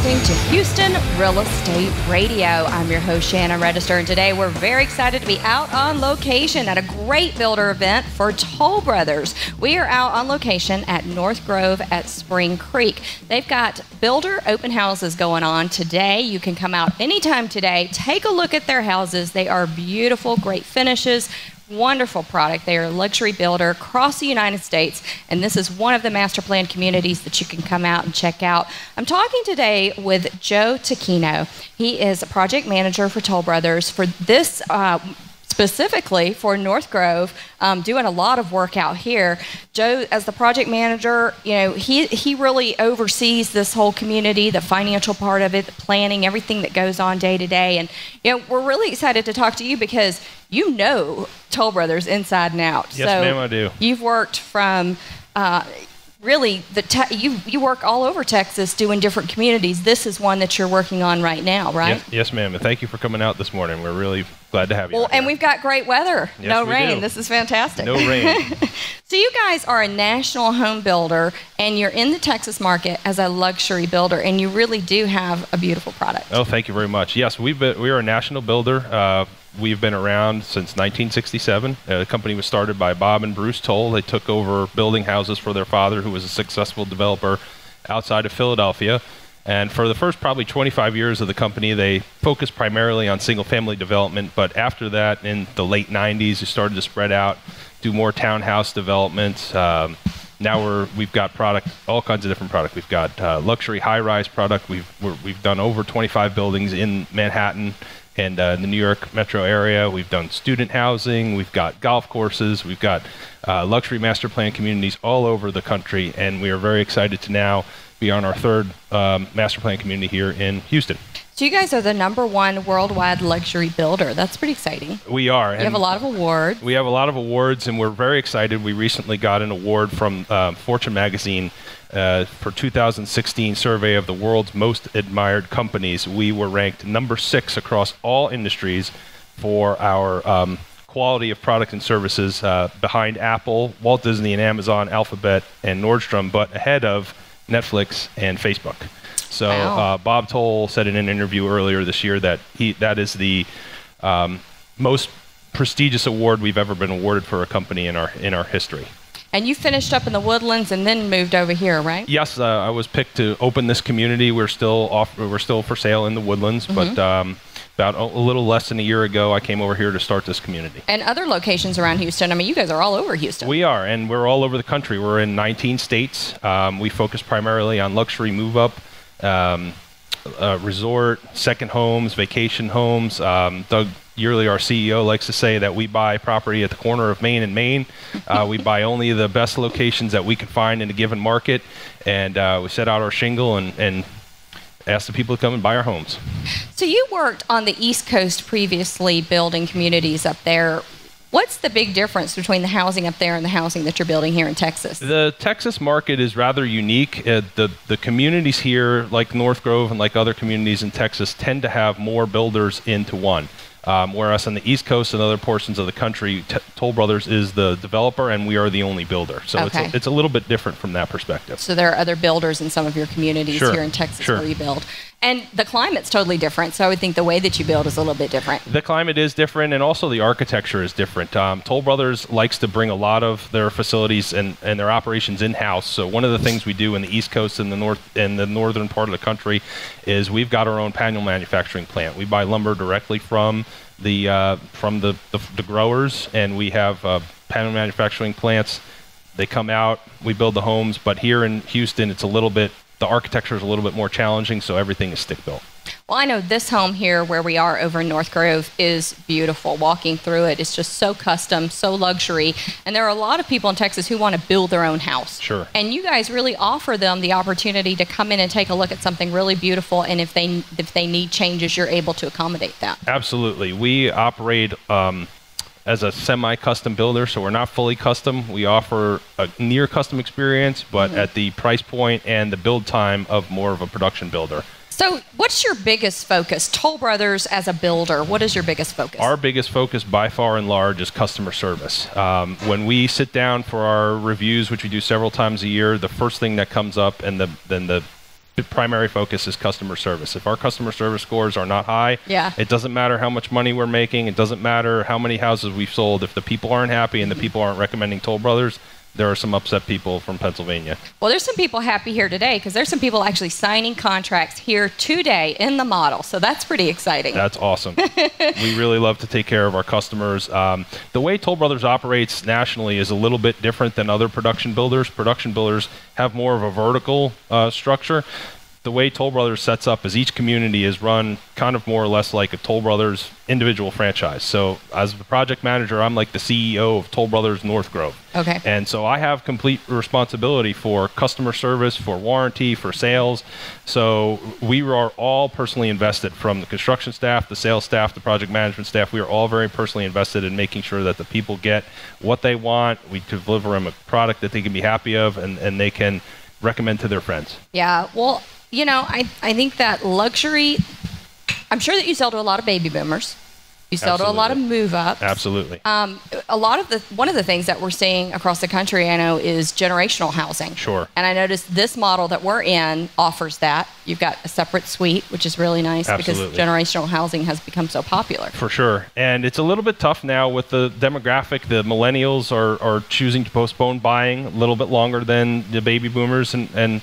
listening to Houston Real Estate Radio. I'm your host, Shannon Register, and today we're very excited to be out on location at a great builder event for Toll Brothers. We are out on location at North Grove at Spring Creek. They've got builder open houses going on today. You can come out anytime today. Take a look at their houses. They are beautiful, great finishes. Wonderful product. They are a luxury builder across the United States, and this is one of the master plan communities that you can come out and check out. I'm talking today with Joe Taquino. He is a project manager for Toll Brothers for this specifically for North Grove, doing a lot of work out here. Joe, as the project manager, you know, he really oversees this whole community, the financial part of it, the planning, everything that goes on day to day. And, you know, we're really excited to talk to you because you know Toll Brothers inside and out. Yes, ma'am, I do. You've worked from really, you work all over Texas doing different communities. This is one that you're working on right now, right? Yes, ma'am. And thank you for coming out this morning. We're really glad to have you. Well, and we've got great weather. Yes, no we rain. do. This is fantastic. No rain. So you guys are a national home builder, and you're in the Texas market as a luxury builder, and you really do have a beautiful product. Oh, thank you very much. Yes, we are a national builder. We've been around since 1967. The company was started by Bob and Bruce Toll. They took over building houses for their father, who was a successful developer outside of Philadelphia. And for the first probably 25 years of the company, they focused primarily on single-family development. But after that, in the late 90s, they started to spread out, do more townhouse developments. Now we've got product, all kinds of different product. We've got luxury high-rise product. We've done over 25 buildings in Manhattan and the New York metro area. We've done student housing. We've got golf courses. We've got luxury master plan communities all over the country, and we are very excited to now be on our third master plan community here in Houston. So you guys are the #1 worldwide luxury builder. That's pretty exciting. We are. You have a lot of awards. We have a lot of awards, and we're very excited. We recently got an award from Fortune magazine for 2016 survey of the world's most admired companies. We were ranked #6 across all industries for our quality of product and services, behind Apple, Walt Disney and Amazon, Alphabet, and Nordstrom, but ahead of Netflix and Facebook. So wow. Bob Toll said in an interview earlier this year that that is the most prestigious award we've ever been awarded for a company in our history. And you finished up in the Woodlands and then moved over here, right? Yes, I was picked to open this community. We're still for sale in the Woodlands, but about a little less than a year ago, I came over here to start this community. And other locations around Houston. I mean, you guys are all over Houston. We are, and we're all over the country. We're in 19 states. We focus primarily on luxury move-up, resort, second homes, vacation homes. Doug Yearly, our CEO, likes to say that we buy property at the corner of Main and Main. We buy only the best locations that we can find in a given market, and we set out our shingle and ask the people to come and buy our homes. So you worked on the East Coast previously, building communities up there. What's the big difference between the housing up there and the housing that you're building here in Texas? The Texas market is rather unique. The communities here, like North Grove and like other communities in Texas, tend to have more builders into one. Whereas on the East Coast and other portions of the country, Toll Brothers is the developer and we are the only builder. So okay. it's a little bit different from that perspective. So there are other builders in some of your communities Sure. here in Texas Sure. where you build. And the climate's totally different, so I would think the way that you build is a little bit different. The climate is different, and also the architecture is different. Toll Brothers likes to bring a lot of their facilities and their operations in-house. So one of the things we do in the East Coast and the northern part of the country is we've got our own panel manufacturing plant. We buy lumber directly from the growers, and we have panel manufacturing plants. They come out, we build the homes, but here in Houston, the architecture is a little bit more challenging, so everything is stick-built. Well, I know this home here where we are over in North Grove is beautiful. Walking through it, it's just so custom, so luxury. And there are a lot of people in Texas who want to build their own house. Sure. And you guys really offer them the opportunity to come in and take a look at something really beautiful. And if they need changes, you're able to accommodate that. Absolutely. We operate as a semi-custom builder, so we're not fully custom. We offer a near custom experience, but at the price point and the build time of more of a production builder. So what's your biggest focus? Toll Brothers as a builder, what is your biggest focus? Our biggest focus by far and large is customer service. When we sit down for our reviews, which we do several times a year, the first thing that comes up and then the primary focus is customer service. If our customer service scores are not high, Yeah. it doesn't matter how much money we're making. It doesn't matter how many houses we've sold. If the people aren't happy and the people aren't recommending Toll Brothers, there are some upset people from Pennsylvania. Well, there's some people happy here today because there's some people actually signing contracts here today in the model. So that's pretty exciting. That's awesome. We really love to take care of our customers. The way Toll Brothers operates nationally is a little bit different than other production builders. Production builders have more of a vertical structure. The way Toll Brothers sets up is each community is run kind of more or less like a Toll Brothers individual franchise. So as the project manager, I'm like the CEO of Toll Brothers North Grove. Okay. And so I have complete responsibility for customer service, for warranty, for sales. So we are all personally invested, from the construction staff, the sales staff, the project management staff. We are all very personally invested in making sure that the people get what they want. We deliver them a product that they can be happy of and they can recommend to their friends. Yeah. Well, you know, I think that luxury, I'm sure that you sell to a lot of baby boomers. You sell to a lot of move-ups. Absolutely. One of the things that we're seeing across the country, I know, is generational housing. Sure. And I noticed this model that we're in offers that. You've got a separate suite, which is really nice. Absolutely. Because generational housing has become so popular. For sure. And it's a little bit tough now with the demographic. The millennials are choosing to postpone buying a little bit longer than the baby boomers and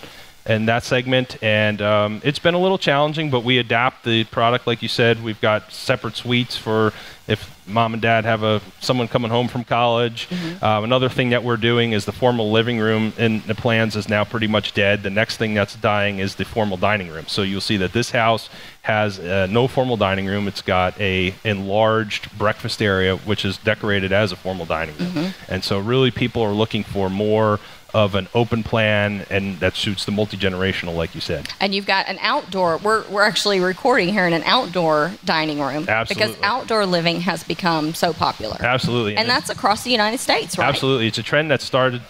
that segment, and it's been a little challenging, but we adapt the product. Like you said, we've got separate suites for if mom and dad have someone coming home from college. Mm-hmm. Another thing that we're doing is the formal living room in the plans is now pretty much dead. The next thing that's dying is the formal dining room. So you'll see that this house has no formal dining room. It's got a enlarged breakfast area, which is decorated as a formal dining room. Mm-hmm. And so really people are looking for more of an open plan, and that suits the multi-generational, like you said. And you've got an outdoor, we're actually recording here in an outdoor dining room. Absolutely. Because outdoor living has become so popular. Absolutely. And that's across the United States, right? Absolutely. It's a trend that started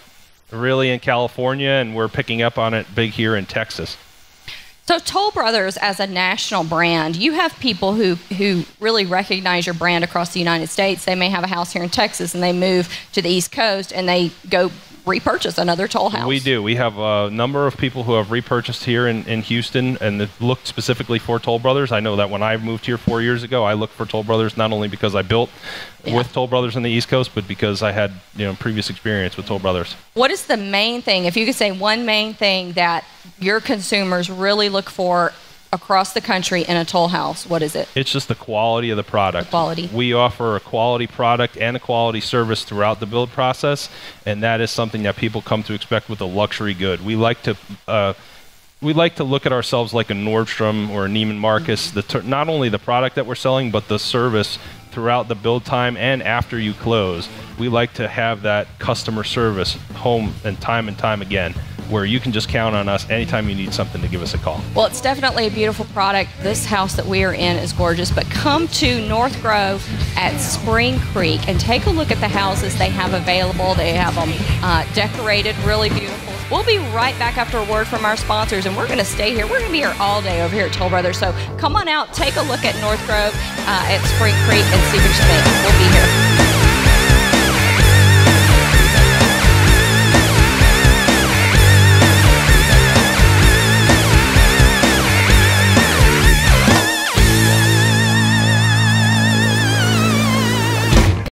really in California, and we're picking up on it big here in Texas. So Toll Brothers as a national brand, you have people who really recognize your brand across the United States. They may have a house here in Texas and they move to the East Coast and they go repurchase another Toll house. We do. We have a number of people who have repurchased here in Houston and they've looked specifically for Toll Brothers. I know that when I moved here 4 years ago, I looked for Toll Brothers not only because I built with Toll Brothers on the East Coast, but because I had previous experience with Toll Brothers. What is the main thing, if you could say one main thing that your consumers really look for across the country in a Toll house, what is it? It's just the quality of the product. The quality. We offer a quality product and a quality service throughout the build process, and that is something that people come to expect with a luxury good. We like to look at ourselves like a Nordstrom or a Neiman Marcus. Not only the product that we're selling, but the service throughout the build time and after you close. We like to have that customer service home and time again, where you can just count on us anytime you need something to give us a call. Well, it's definitely a beautiful product. This house that we are in is gorgeous, but come to North Grove at Spring Creek and take a look at the houses they have available. They have them decorated really beautiful. We'll be right back after a word from our sponsors, and we're going to stay here. We're going to be here all day over here at Toll Brothers. So come on out, take a look at North Grove at Spring Creek and see what you think. We'll be here.